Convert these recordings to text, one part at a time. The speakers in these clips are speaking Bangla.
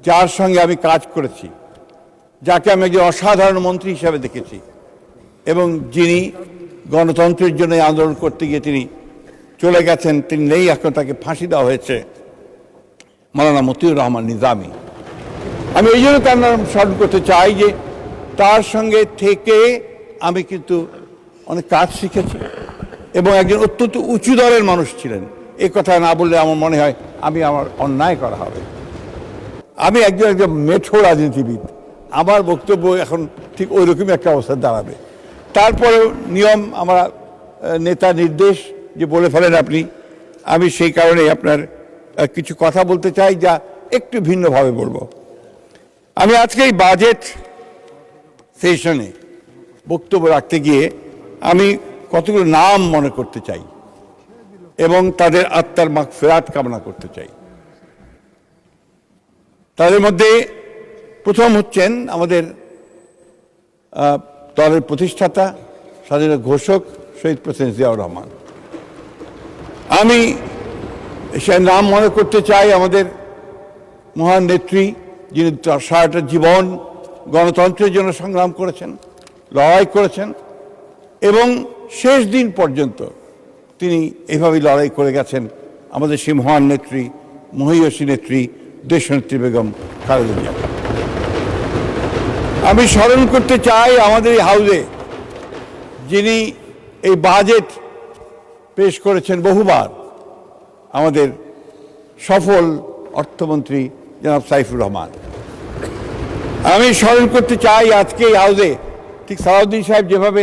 যার সঙ্গে আমি কাজ করেছি, যাকে আমি একজন অসাধারণ মন্ত্রী হিসাবে দেখেছি এবং যিনি গণতন্ত্রের জন্য আন্দোলন করতে গিয়ে তিনি চলে গেছেন, তিনি নেই, এখন তাকে ফাঁসি দেওয়া হয়েছে, মাওলানা মতিউর রহমান নিজামী। আমি এই জন্য তার নাম স্মরণ করতে চাই যে তার সঙ্গে থেকে আমি কিন্তু অনেক কাজ শিখেছি এবং একজন অত্যন্ত উঁচু দরের মানুষ ছিলেন। এই কথা না বললে আমার মনে হয় আমার অন্যায় করা হবে। আমি একজন মেঠো রাজনীতিবিদ, আমার বক্তব্য এখন ঠিক ওই রকমই একটা অবস্থায় দাঁড়াবে। তারপরেও নিয়ম, আমার নেতা নির্দেশ যে বলে ফেলেন আপনি, আমি সেই কারণে আপনার কিছু কথা বলতে চাই, যা একটু ভিন্নভাবে বলবো। আমি আজকে এই বাজেট সেশনে বক্তব্য রাখতে গিয়ে আমি কতগুলো নাম মনে করতে চাই এবং তাদের আত্মার মাগফিরাত কামনা করতে চাই। তাদের মধ্যে প্রথম হচ্ছেন আমাদের দলের প্রতিষ্ঠাতা, স্বাধীনতা ঘোষক শহীদ প্রেসিডেন্ট জিয়াউর রহমান। আমি সে নাম মনে করতে চাই আমাদের মহান নেত্রী, যিনি সারাটা জীবন গণতন্ত্রের জন্য সংগ্রাম করেছেন, লড়াই করেছেন এবং শেষ দিন পর্যন্ত তিনি এভাবেই লড়াই করে গেছেন। আমাদের সেই মহান নেত্রী, মহীয়সী নেত্রী, দেশনেত্রী বেগম খালেদা জিয়া। আমি স্মরণ করতে চাই আমাদের এই হাউসে যিনি এই বাজেট পেশ করেছেন বহুবার, আমাদের সফল অর্থমন্ত্রী জনাব সাইফুর রহমান। আমি স্মরণ করতে চাই আজকে এই হাউসে ঠিক সালাউদ্দিন সাহেব যেভাবে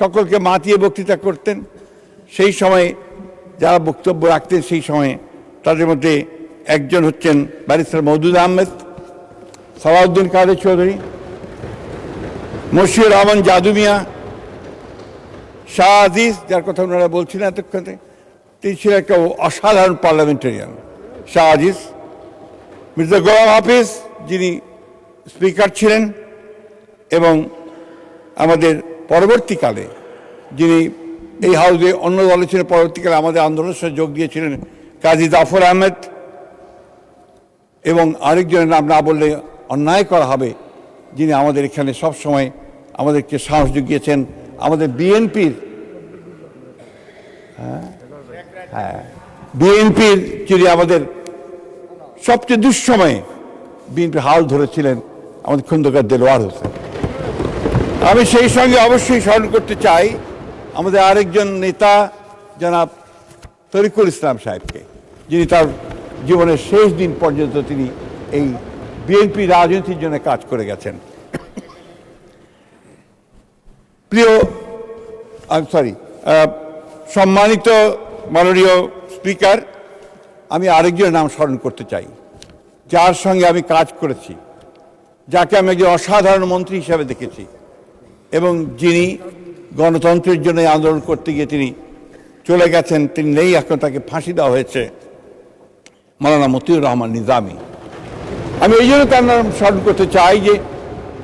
সকলকে মাতিয়ে বক্তৃতা করতেন, সেই সময়ে যারা বক্তব্য রাখতেন সেই সময়ে তাদের মধ্যে একজন হচ্ছেন ব্যারিস্টার মওদুদ আহমেদ, সালাউদ্দিন কাদের চৌধুরী, মশিউর রহমান জাদু মিয়া, শাহ আজিজ, যার কথা ওনারা বলছিলেন এতক্ষণে, তিনি ছিলেন একটা অসাধারণ পার্লামেন্টারিয়ান। শাহ আজিজ, মির্জা গোলাম হাফিজ যিনি স্পিকার ছিলেন এবং আমাদের পরবর্তীকালে যিনি এই হাউসে অন্য দলে ছিলেন, পরবর্তীকালে আমাদের আন্দোলনের সাথে যোগ দিয়েছিলেন কাজী জাফর আহমেদ, এবং আরেকজনের নাম না বললে অন্যায় করা হবে, যিনি আমাদের এখানে সবসময় আমাদেরকে সাহস জুগিয়েছেন, আমাদের বিএনপির যিনি আমাদের সবচেয়ে দুঃসময়ে বিএনপি হাল ধরেছিলেন, আমাদের খন্দকার দেলোয়ার হোসেন। আমি সেই সঙ্গে অবশ্যই স্মরণ করতে চাই আমাদের আরেকজন নেতা জনাব তরিকুল ইসলাম সাহেবকে, যিনি তার জীবনের শেষ দিন পর্যন্ত তিনি এই বিএনপি রাজনীতির জন্য কাজ করে গেছেন। সম্মানিত মাননীয় স্পিকার, আমি আরেকজনের নাম স্মরণ করতে চাই, যার সঙ্গে আমি কাজ করেছি, যাকে আমি একজন অসাধারণ মন্ত্রী হিসাবে দেখেছি এবং যিনি গণতন্ত্রের জন্য আন্দোলন করতে গিয়ে তিনি চলে গেছেন, তিনি নেই, এখন তাকে ফাঁসি দেওয়া হয়েছে, মাওলানা মতিউর রহমান নিজামী। আমি এই জন্য তার নাম স্মরণ করতে চাই যে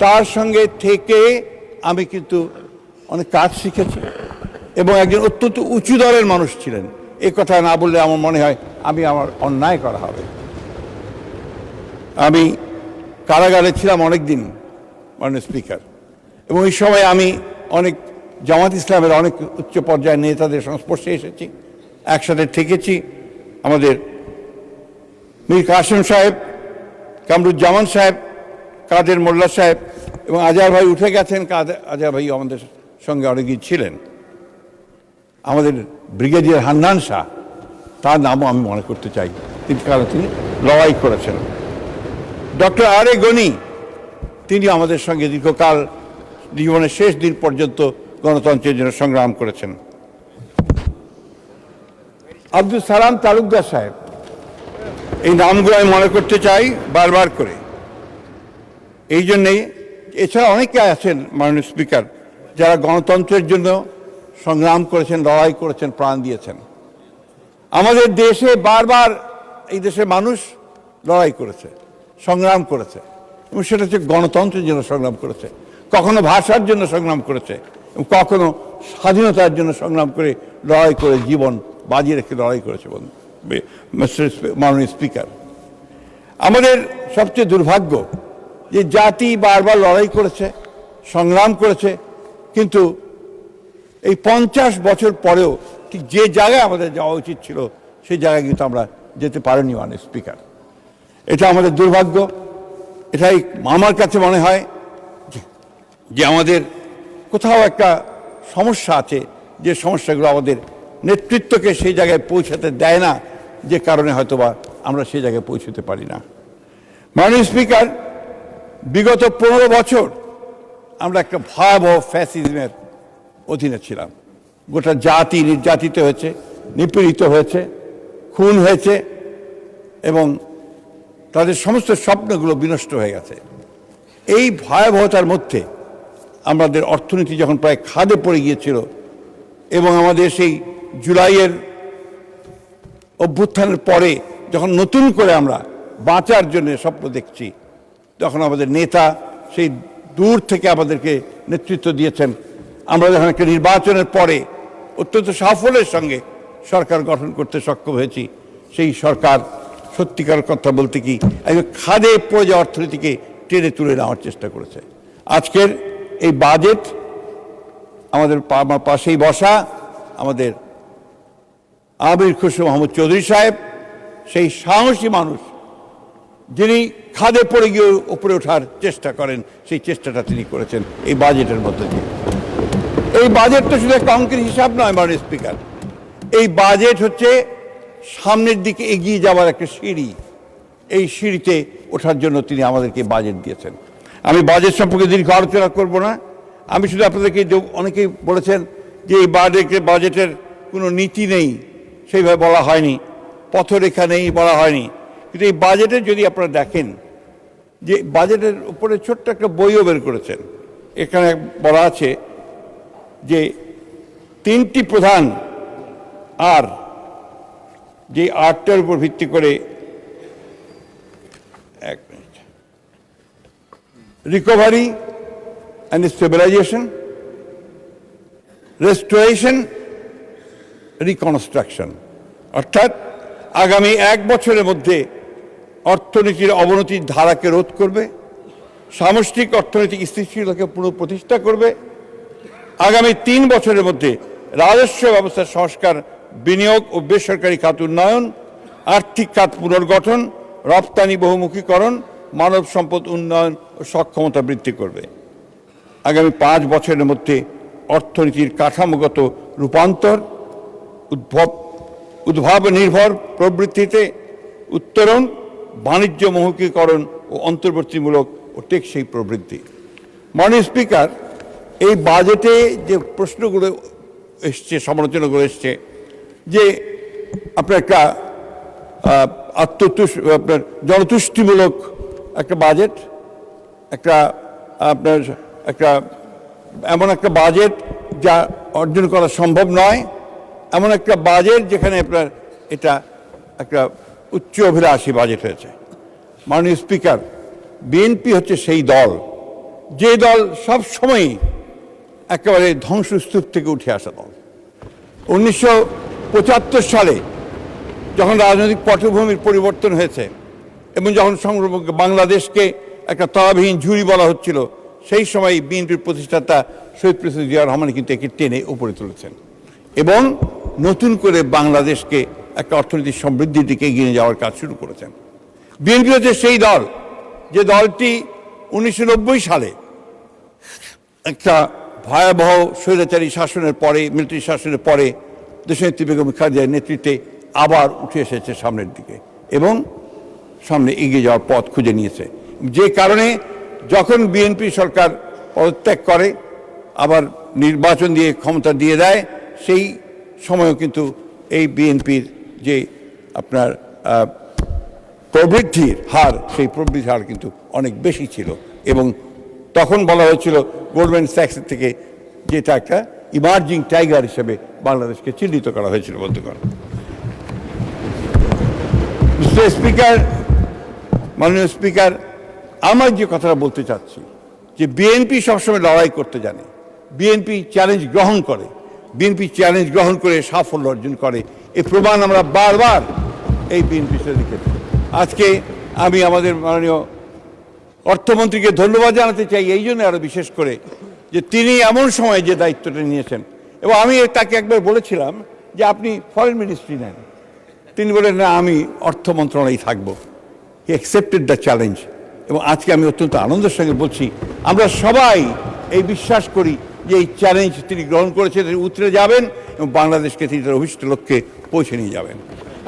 তার সঙ্গে থেকে আমি কিন্তু অনেক কাজ শিখেছি এবং একজন অত্যন্ত উঁচু দরের মানুষ ছিলেন। এই কথা না বললে আমার মনে হয় আমার অন্যায় করা হবে। আমি কারাগারে ছিলাম অনেক দিন, মাননীয় স্পিকার, এবং এই সময় আমি অনেক জামাত ইসলামের অনেক উচ্চ পর্যায়ের নেতাদের সংস্পর্শে এসেছি, একসাথে থেকেছি। আমাদের মীর কাসেম সাহেব, কামরুজ্জামান সাহেব, কাদের মোল্লা সাহেব এবং আজহার ভাই উঠে গেছেন, আজহার ভাই আমাদের সঙ্গে অনেকদিন ছিলেন। আমাদের ব্রিগেডিয়ার হান্নান শাহ, তার নামও আমি মনে করতে চাই, কারণ তিনি লড়াই করেছেন। ডক্টর আর এ গনি, তিনি আমাদের সঙ্গে দীর্ঘকাল জীবনের শেষ দিন পর্যন্ত গণতন্ত্রের জন্য সংগ্রাম করেছেন। আব্দুল সালাম তালুকদার সাহেব, এই নামগুলো আমি মনে করতে চাই বারবার করে, এই জন্যেই। এছাড়া অনেকে আছেন মাননীয় স্পিকার, যারা গণতন্ত্রের জন্য সংগ্রাম করেছেন, লড়াই করেছেন, প্রাণ দিয়েছেন। আমাদের দেশে বারবার এই দেশের মানুষ লড়াই করেছে, সংগ্রাম করেছে, এবং সেটা হচ্ছে গণতন্ত্রের জন্য সংগ্রাম করেছে, কখনো ভাষার জন্য সংগ্রাম করেছে এবং কখনো স্বাধীনতার জন্য সংগ্রাম করে লড়াই করে জীবন বাজি রেখে লড়াই করেছে। মাননীয় স্পিকার, আমাদের সবচেয়ে দুর্ভাগ্য যে জাতি বারবার লড়াই করেছে, সংগ্রাম করেছে, কিন্তু এই 50 বছর পরেও ঠিক যে জায়গায় আমাদের যাওয়া উচিত ছিল সেই জায়গায় কিন্তু আমরা যেতে পারিনি মাননীয় স্পিকার। এটা আমাদের দুর্ভাগ্য। এটাই আমার কাছে মনে হয় যে আমাদের কোথাও একটা সমস্যা আছে, যে সমস্যাগুলো আমাদের নেতৃত্বকে সেই জায়গায় পৌঁছাতে দেয় না, যে কারণে হয়তোবা আমরা সেই জায়গায় পৌঁছতে পারি না। মাননীয় স্পিকার, বিগত 15 বছর আমরা একটা ভয়াবহ ফ্যাসিজমের অধীনে ছিলাম। গোটা জাতি নির্যাতিত হয়েছে, নিপীড়িত হয়েছে, খুন হয়েছে এবং তাদের সমস্ত স্বপ্নগুলো বিনষ্ট হয়ে গেছে। এই ভয়াবহতার মধ্যে আমাদের অর্থনীতি যখন প্রায় খাদে পড়ে গিয়েছিল এবং আমাদের সেই জুলাইয়ের অভ্যুত্থানের পরে যখন নতুন করে আমরা বাঁচার জন্য স্বপ্ন দেখছি, তখন আমাদের নেতা সেই দূর থেকে আমাদেরকে নেতৃত্ব দিয়েছেন। আমরা যখন একটা নির্বাচনের পরে অত্যন্ত সাফল্যের সঙ্গে সরকার গঠন করতে সক্ষম হয়েছি, সেই সরকার সত্যিকার কথা বলতে কি একদম খাদে পড়ে যাওয়া অর্থনীতিকে টেনে তুলে নেওয়ার চেষ্টা করেছে। আজকের এই বাজেট আমাদের আমার পাশেই বসা আমাদের আমির খুশরো মোহাম্মদ চৌধুরী সাহেব, সেই সাহসী মানুষ যিনি খাদে পড়ে গিয়ে উপরে ওঠার চেষ্টা করেন, সেই চেষ্টাটা তিনি করেছেন এই বাজেটের মধ্যে দিয়ে। এই বাজেট তো শুধু একটা অঙ্কের হিসাব নয় মাননীয় স্পিকার, এই বাজেট হচ্ছে সামনের দিকে এগিয়ে যাওয়ার একটা সিঁড়ি। এই সিঁড়িতে ওঠার জন্য তিনি আমাদেরকে বাজেট দিয়েছেন। আমি বাজেট সম্পর্কে দীর্ঘ আলোচনা করব না। আমি শুধু আপনাদেরকে, অনেকেই বলেছেন যে এই বাজেটের কোনো নীতি নেই, সেইভাবে বলা হয়নি, পথরেখা নেই বলা হয়নি। কিন্তু এই বাজেটে যদি আপনারা দেখেন যে বাজেটের উপরে ছোট্ট একটা বইও বের করেছেন, এখানে বলা আছে যে 3টি প্রধান আর, যে আর্টটার উপর ভিত্তি করে, এক minute, recovery and stabilisation, restoration, reconstruction, অর্থাৎ আগামী 1 বছরের মধ্যে অর্থনীতির অবনতির ধারাকে রোধ করবে, সামষ্টিক অর্থনৈতিক স্থিতিশীলতাকে পুনঃপ্রতিষ্ঠা করবে, আগামী 3 বছরের মধ্যে রাজস্ব ব্যবস্থার সংস্কার, বিনিয়োগ ও বেসরকারি খাত উন্নয়ন, আর্থিক খাত পুনর্গঠন, রপ্তানি বহুমুখীকরণ, মানব সম্পদ উন্নয়ন ও সক্ষমতা বৃদ্ধি করবে। আগামী 5 বছরের মধ্যে অর্থনীতির কাঠামোগত রূপান্তর, উদ্ভাব নির্ভর প্রবৃত্তিতে উত্তরণ, বাণিজ্য বহুমুখীকরণ ও অন্তর্বর্তীমূলক ও টেকসই প্রবৃদ্ধি। মাননীয় স্পিকার, এই বাজেটে যে প্রশ্নগুলো এসছে, সমালোচনাগুলো এসছে, যে আপনার একটা আপনার জনতুষ্টিমূলক একটা বাজেট, একটা আপনার একটা এমন একটা বাজেট যা অর্জন করা সম্ভব নয়, এমন একটা বাজেট যেখানে আপনার এটা একটা উচ্চ অভিলাষী বাজেট হয়েছে। মাননীয় স্পিকার, বিএনপি হচ্ছে সেই দল, যে দল সব সময়ই একেবারে ধ্বংসস্তূপ থেকে উঠে আসা দল। 1975 সালে যখন রাজনৈতিক পটভূমির পরিবর্তন হয়েছে এবং যখন বাংলাদেশকে একটা তলাবিহীন ঝুড়ি বলা হচ্ছিল, সেই সময় বিএনপির প্রতিষ্ঠাতা শহীদ প্রেসিডেন্ট জিয়া রহমান কিন্তু একে টেনে উপরে তুলেছেন এবং নতুন করে বাংলাদেশকে একটা অর্থনৈতিক সমৃদ্ধির দিকে এগিয়ে যাওয়ার কাজ শুরু করেছেন। বিএনপি হচ্ছে সেই দল যে দলটি 1990 সালে একটা ভয়াবহ স্বৈরাচারী শাসনের পরে, মিলিটারি শাসনের পরে দেশনেত্রী বেগম খালেদা নেতৃত্বে আবার উঠে এসেছে সামনের দিকে এবং সামনে এগিয়ে যাওয়ার পথ খুঁজে নিয়েছে। যে কারণে যখন বিএনপি সরকার পদত্যাগ করে, আবার নির্বাচন দিয়ে ক্ষমতা দিয়ে দেয়, সেই সময়ও কিন্তু এই বিএনপির যে আপনার প্রবৃদ্ধির হার, সেই প্রবৃদ্ধির হার কিন্তু অনেক বেশি ছিল এবং তখন বলা হয়েছিল গোল্ডম্যান স্যাক্সের থেকে, যেটা একটা ইমার্জিং টাইগার হিসেবে বাংলাদেশকে চিহ্নিত করা হয়েছিল বন্ধুগণ। মিস্টার স্পিকার, মাননীয় স্পিকার, আমার যে কথাটা বলতে চাচ্ছি যে বিএনপি সবসময় লড়াই করতে জানে, বিএনপি চ্যালেঞ্জ গ্রহণ করে, বিএনপি চ্যালেঞ্জ গ্রহণ করে সাফল্য অর্জন করে। এই প্রমাণ আমরা বারবার এই বিএনপির সাথে দেখেছি। আজকে আমি আমাদের মাননীয় অর্থমন্ত্রীকে ধন্যবাদ জানাতে চাই এই জন্য আরও বিশেষ করে যে তিনি এমন সময় যে দায়িত্বটা নিয়েছেন, এবং আমি তাকে একবার বলেছিলাম যে আপনি ফরেন মিনিস্ট্রি নেন, তিনি বলেন না আমি অর্থ মন্ত্রণালয়ে থাকবো। হি অ্যাকসেপ্টেড দ্য চ্যালেঞ্জ। এবং আজকে আমি অত্যন্ত আনন্দের সঙ্গে বলছি আমরা সবাই এই বিশ্বাস করি যে এই চ্যালেঞ্জ তিনি গ্রহণ করেছেন, তিনি উতরে যাবেন এবং বাংলাদেশকে তিনি তার অভিষ্ট লক্ষ্যে পৌঁছে নিয়ে যাবেন।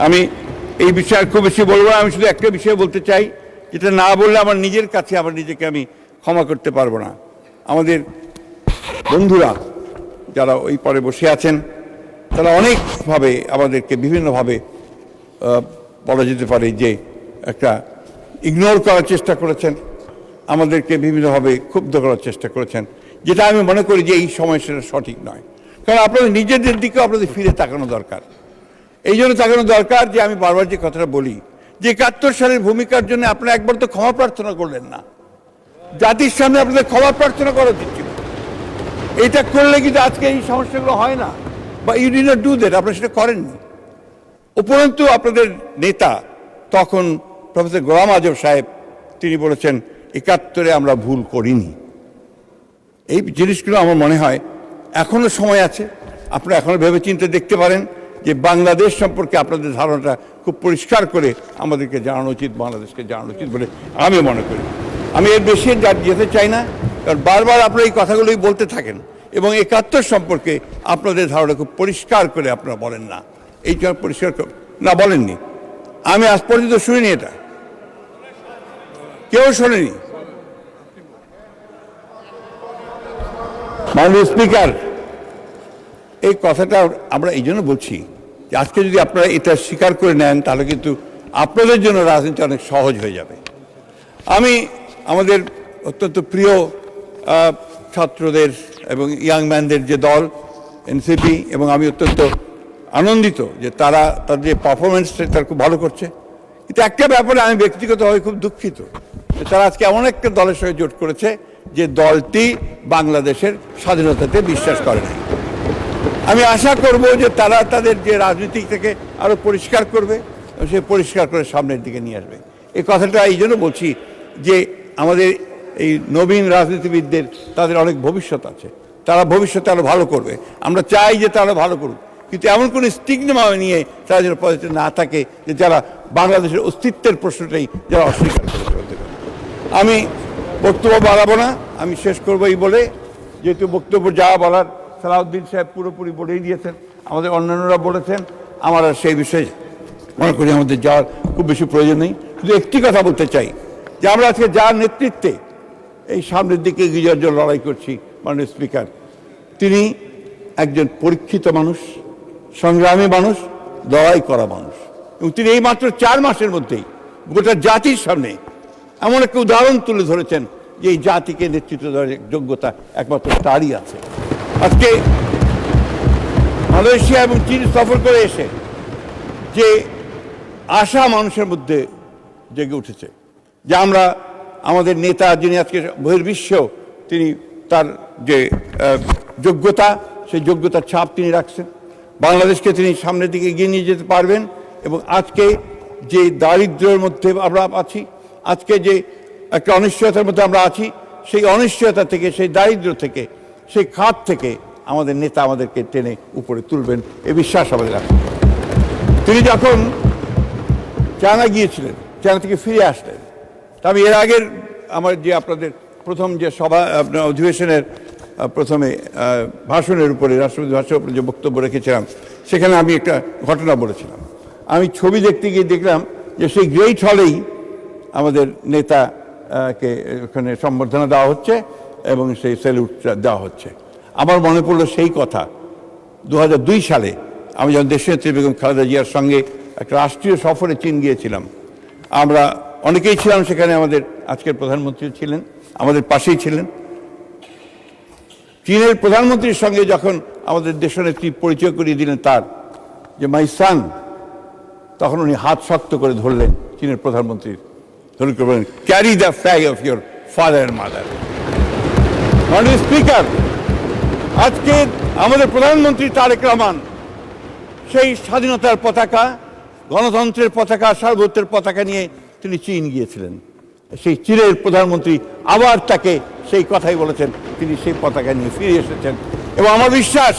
আমি এই বিষয়ে খুব বেশি বলবো না, আমি শুধু একটা বিষয় বলতে চাই, যেটা না বললে আমার নিজের কাছে আমার নিজেকে আমি ক্ষমা করতে পারবো না। আমাদের বন্ধুরা যারা ওই পরে বসে আছেন তারা অনেকভাবে আমাদেরকে বিভিন্নভাবে বলা যেতে পারে যে একটা ইগনোর করার চেষ্টা করেছেন, আমাদেরকে বিভিন্নভাবে ক্ষুব্ধ করার চেষ্টা করেছেন, যেটা আমি মনে করি যে এই সময় সেটা সঠিক নয়। কারণ আপনাদের নিজেদের দিকেও আপনাদের ফিরে তাকানো দরকার। এই জন্য তাকানো দরকার যে আমি বারবার যে কথাটা বলি যে ৭১ সালের ভূমিকার জন্য আপনারা একবার তো ক্ষমা প্রার্থনা করলেন না। জাতির সামনে আপনাদের ক্ষমা প্রার্থনা করা উচিত ছিল। এটা করলে কিন্তু আজকে এই সমস্যাগুলো হয় না, বা you did not do that, আপনারা সেটা করেননি। উপরন্তু আপনাদের নেতা তখন প্রফেসর গোলাম আজম সাহেব তিনি বলেছেন ৭১ আমরা ভুল করিনি। এই জিনিসগুলো আমার মনে হয় এখনো সময় আছে, আপনারা এখনো ভেবেচিন্তে দেখতে পারেন যে বাংলাদেশ সম্পর্কে আপনাদের ধারণাটা খুব পরিষ্কার করে আমাদেরকে জানানো উচিত, বাংলাদেশকে জানানো উচিত বলে আমি মনে করি। আমি এর বেশি যেতে চাই না, কারণ বারবার আপনারা এই কথাগুলোই বলতে থাকেন এবং ৭১ সম্পর্কে আপনাদের ধারণা খুব পরিষ্কার করে আপনারা বলেন না। এইটা পরিষ্কার না বলেননি, আমি আজ পর্যন্ত শুনিনি, এটা কেউ শোনেনি। মাননীয় স্পিকার, এই কথাটা আমরা এই জন্য বলছি যে আজকে যদি আপনারা এটা স্বীকার করে নেন তাহলে কিন্তু আপনাদের জন্য রাজনীতি অনেক সহজ হয়ে যাবে। আমি আমাদের অত্যন্ত প্রিয় ছাত্রদের এবং ইয়াং ম্যানদের যে দল এনসিপি, এবং আমি অত্যন্ত আনন্দিত যে তারা তাদের যে পারফরমেন্স তারা খুব ভালো করছে। কিন্তু একটা ব্যাপারে আমি ব্যক্তিগতভাবে খুব দুঃখিত যে তারা আজকে এমন একটা দলের সঙ্গে জোট করেছে যে দলটি বাংলাদেশের স্বাধীনতাতে বিশ্বাস করে না। আমি আশা করব যে তারা তাদের যে রাজনীতি থেকে আরও পরিষ্কার করবে, সে পরিষ্কার করে সামনের দিকে নিয়ে আসবে। এই কথাটা এই জন্য বলছি যে আমাদের এই নবীন রাজনীতিবিদদের তাদের অনেক ভবিষ্যৎ আছে, তারা ভবিষ্যতে আরও ভালো করবে। আমরা চাই যে তারা ভালো করুক, কিন্তু এমন কোনো স্টিগমা নিয়ে তারা যেন পদে না থাকে যে যারা বাংলাদেশের অস্তিত্বের প্রশ্নটাই যারা অস্বীকার করতে পারে। আমি বক্তব্য বাড়াবো না, আমি শেষ করবো এই বলে, যেহেতু বক্তব্য যা বলার সালাউদ্দিন সাহেব পুরোপুরি বলেই দিয়েছেন, আমাদের অন্যান্যরা বলেছেন, আমার আর সেই বিষয়ে মনে করি আমাদের যাওয়ার খুব বেশি প্রয়োজন নেই। শুধু একটি কথা বলতে চাই যে আমরা আজকে যার নেতৃত্বে এই সামনের দিকে এগিয়ে যাওয়ার জন্য লড়াই করছি, মাননীয় স্পিকার, তিনি একজন পরীক্ষিত মানুষ, সংগ্রামী মানুষ, লড়াই করা মানুষ, এবং তিনি এই মাত্র 4 মাসের মধ্যেই গোটা জাতির সামনে এমন একটা উদাহরণ তুলে ধরেছেন যে এই জাতিকে নেতৃত্ব দেওয়ার যোগ্যতা একমাত্র তারই আছে। আজকে মালয়েশিয়া এবং চীন সফর করে এসে যে আশা মানুষের মধ্যে জেগে উঠেছে যে আমরা আমাদের নেতা যিনি আজকে বহির্বিশ্বেও তিনি তার যে যোগ্যতা, সেই যোগ্যতার ছাপ তিনি রাখছেন, বাংলাদেশকে তিনি সামনের দিকে এগিয়ে নিয়ে যেতে পারবেন। এবং আজকে যে দারিদ্র্যের মধ্যে আমরা আছি, আজকে যে একটা অনিশ্চয়তার মধ্যে আমরা আছি, সেই অনিশ্চয়তা থেকে, সেই দারিদ্র্য থেকে, সেই খাত থেকে আমাদের নেতা আমাদেরকে টেনে উপরে তুলবেন, এই বিশ্বাস আমাদের আছে। তিনি যখন চায়না গিয়েছিলেন, চায়না থেকে ফিরে আসলেন, তা আমি এর আগের আমার যে আপনাদের প্রথম যে সভা আপনার অধিবেশনের প্রথমে ভাষণের উপরে, রাষ্ট্রপতি ভাষণের উপরে যে বক্তব্য রেখেছিলাম, সেখানে আমি একটা ঘটনা বলেছিলাম। আমি ছবি দেখতে গিয়ে দেখলাম যে সেই গ্রেট হলেই আমাদের নেতাকে ওখানে সম্বর্ধনা দেওয়া হচ্ছে এবং সেই স্যালুটটা দেওয়া হচ্ছে। আমার মনে পড়লো সেই কথা 2002 সালে আমি যখন দেশনেত্রী বেগম খালেদা জিয়ার সঙ্গে একটা রাষ্ট্রীয় সফরে চীন গিয়েছিলাম। আমরা অনেকেই ছিলাম সেখানে, আমাদের আজকের প্রধানমন্ত্রী ছিলেন, আমাদের পাশেই ছিলেন। চীনের প্রধানমন্ত্রীর সঙ্গে যখন আমাদের দেশনেত্রী পরিচয় করিয়ে দিলেন তার যে মাই সান, তখন উনি হাত শক্ত করে ধরলেন চীনের প্রধানমন্ত্রীর, ধরে করে বলেন carry the flag of your father and mother. মাননীয় স্পিকার, আজকে আমাদের প্রধানমন্ত্রী তারেক রহমান সেই স্বাধীনতার পতাকা, গণতন্ত্রের পতাকা, সার্বভৌমত্বের পতাকা নিয়ে তিনি চীন গিয়েছিলেন। সেই চীনের প্রধানমন্ত্রী আবার তাকে সেই কথাই বলেছেন, তিনি সেই পতাকা নিয়ে ফিরে এসেছেন এবং আমার বিশ্বাস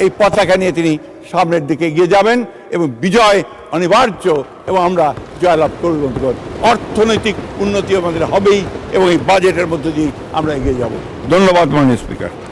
এই পতাকা নিয়ে তিনি সামনের দিকে এগিয়ে যাবেন এবং বিজয় অনিবার্য এবং আমরা জয়লাভ করব। অর্থনৈতিক উন্নতি আমাদের হবেই এবং এই বাজেটের মধ্যে দিয়ে আমরা এগিয়ে যাব। ধন্যবাদ মাননীয় স্পিকার।